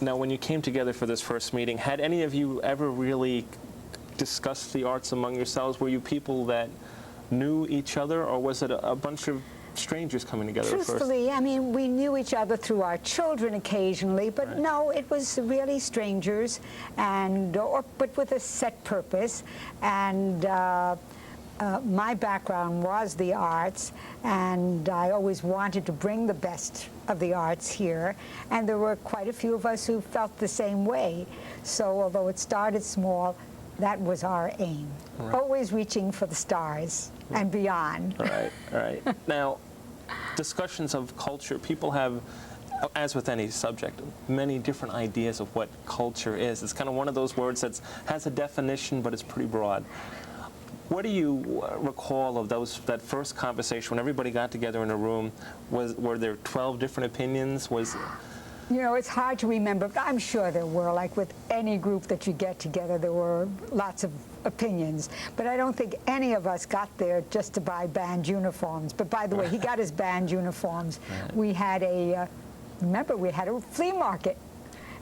Now, when you came together for this first meeting, had any of you ever really discussed the arts among yourselves? Were you people that knew each other, or was it a bunch of strangers coming together first? Truthfully, I mean, we knew each other through our children occasionally, but no, it was really strangers, and but with a set purpose. And my background was the arts, and I always wanted to bring the best of the arts here, and there were quite a few of us who felt the same way. So although it started small, that was our aim. Right. Always reaching for the stars and beyond. Right. Now, discussions of culture, people have, as with any subject, many different ideas of what culture is. It's kind of one of those words that has a definition, but it's pretty broad. What do you recall of that first conversation when everybody got together in a room? Were there 12 different opinions? You know, it's hard to remember, but I'm sure there were. Like with any group that you get together, there were lots of opinions. But I don't think any of us got there just to buy band uniforms. But by the way, he got his band uniforms. We had remember, we had a flea market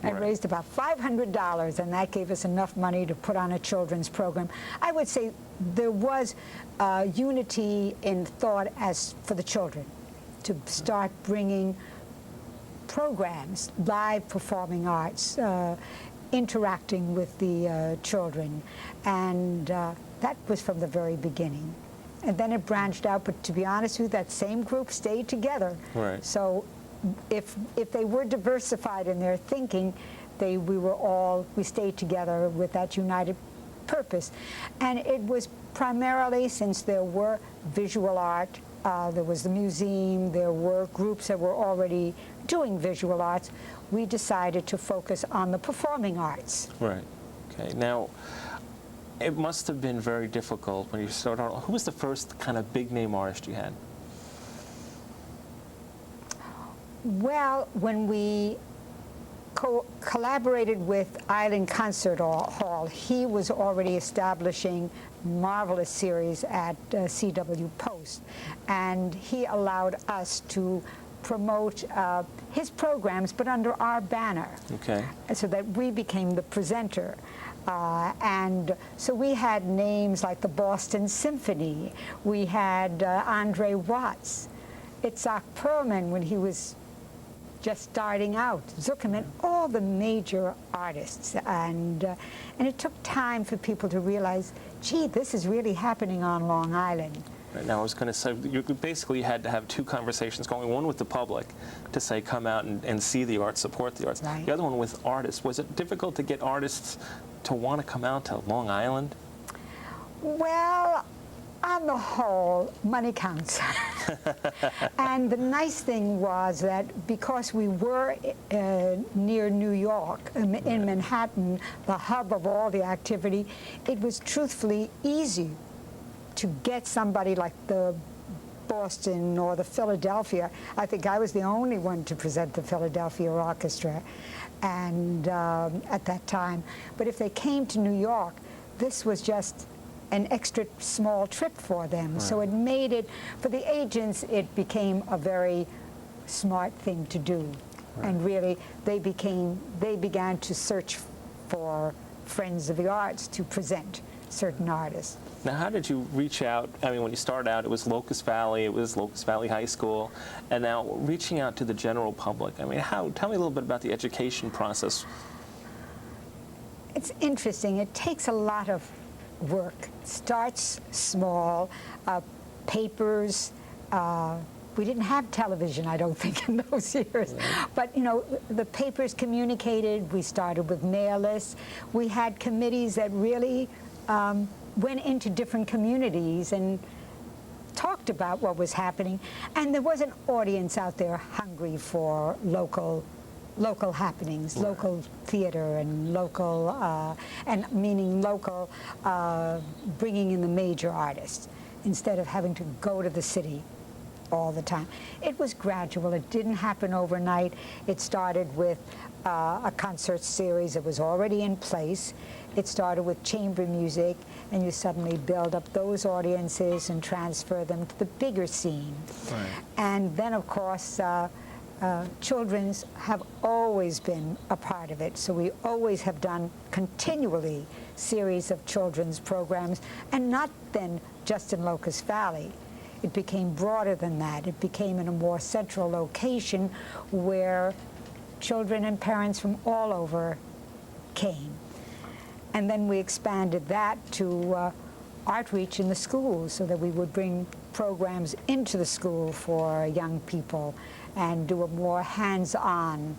and raised about $500, and that gave us enough money to put on a children's program. I would say there was unity in thought as for the children, to start bringing programs, live performing arts, interacting with the children, and that was from the very beginning. And then it branched out, but to be honest with you, that same group stayed together. Right. So if they were diversified in their thinking, we stayed together with that united purpose. And it was primarily, since there were visual art, there was the museum, there were groups that were already doing visual arts, we decided to focus on the performing arts. Right. Okay. Now, it must have been very difficult when you started out. Who was the first kind of big name artist you had? Well, when we collaborated with Island Concert Hall, he was already establishing marvelous series at CW Post, and he allowed us to promote his programs, but under our banner. Okay. So that we became the presenter. And so we had names like the Boston Symphony. We had Andre Watts, Itzhak Perlman when he was just starting out, Zuckerman, all the major artists. And it took time for people to realize, gee, this is really happening on Long Island. Right. Now, I was going to say, you basically had to have two conversations going, one with the public to say, come out and see the arts, support the arts. Right. The other one with artists. Was it difficult to get artists to want to come out to Long Island? Well, on the whole, money counts. And the nice thing was that because we were near New York, in Manhattan, the hub of all the activity, it was truthfully easy to get somebody like the Boston or the Philadelphia. I think I was the only one to present the Philadelphia Orchestra and at that time. But if they came to New York, this was just an extra small trip for them. Right. So it made it, for the agents, it became a very smart thing to do. Right. And really, they began to search for friends of the arts to present certain artists. Now, how did you reach out? I mean, when you started out, it was Locust Valley High School, and now reaching out to the general public. I mean, tell me a little bit about the education process. It's interesting. It takes a lot of work. Starts small, papers. We didn't have television, I don't think, in those years. Right. But, you know, the papers communicated. We started with mail lists. We had committees that really went into different communities and talked about what was happening. And there was an audience out there hungry for local happenings, right. Local theater and local, and meaning local, bringing in the major artists instead of having to go to the city all the time. It was gradual. It didn't happen overnight. It started with a concert series that was already in place. It started with chamber music, and you suddenly build up those audiences and transfer them to the bigger scene. Right. And then, of course, children's have always been a part of it. So we always have done continually series of children's programs, and not then just in Locust Valley. It became broader than that. It became in a more central location where children and parents from all over came. And then we expanded that to outreach in the schools, so that we would bring programs into the school for young people and do a more hands-on,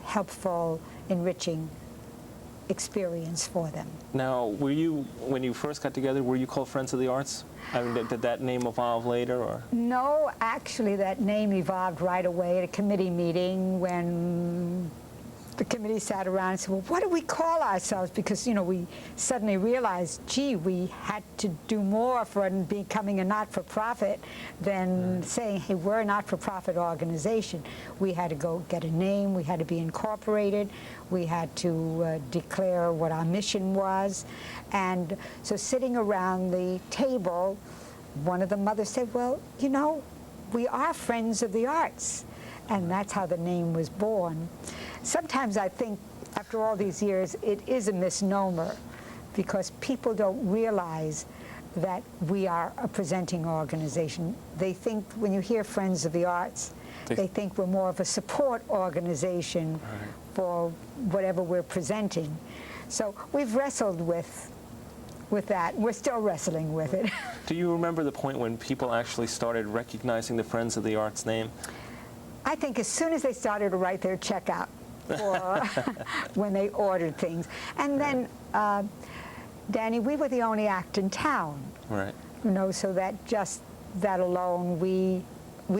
helpful, enriching experience for them. Now, were you, when you first got together, were you called Friends of the Arts? I mean, did that name evolve later, or? No, actually, that name evolved right away at a committee meeting when the committee sat around and said, well, what do we call ourselves? Because, you know, we suddenly realized, gee, we had to do more for becoming a not-for-profit than saying, hey, we're a not-for-profit organization. We had to go get a name, we had to be incorporated, we had to declare what our mission was. And so sitting around the table, one of the mothers said, well, you know, we are Friends of the Arts. And that's how the name was born. Sometimes I think, after all these years, it is a misnomer, because people don't realize that we are a presenting organization. They think, when you hear Friends of the Arts, they think we're more of a support organization for whatever we're presenting. So we've wrestled with that. We're still wrestling with it. Do you remember the point when people actually started recognizing the Friends of the Arts name? I think as soon as they started to write their check out, or when they ordered things. And then, Danny, we were the only act in town. Right. You know, so that just that alone, we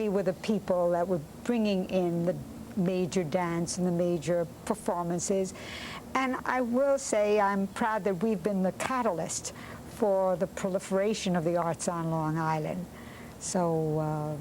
were the people that were bringing in the major dance and the major performances. And I will say I'm proud that we've been the catalyst for the proliferation of the arts on Long Island. So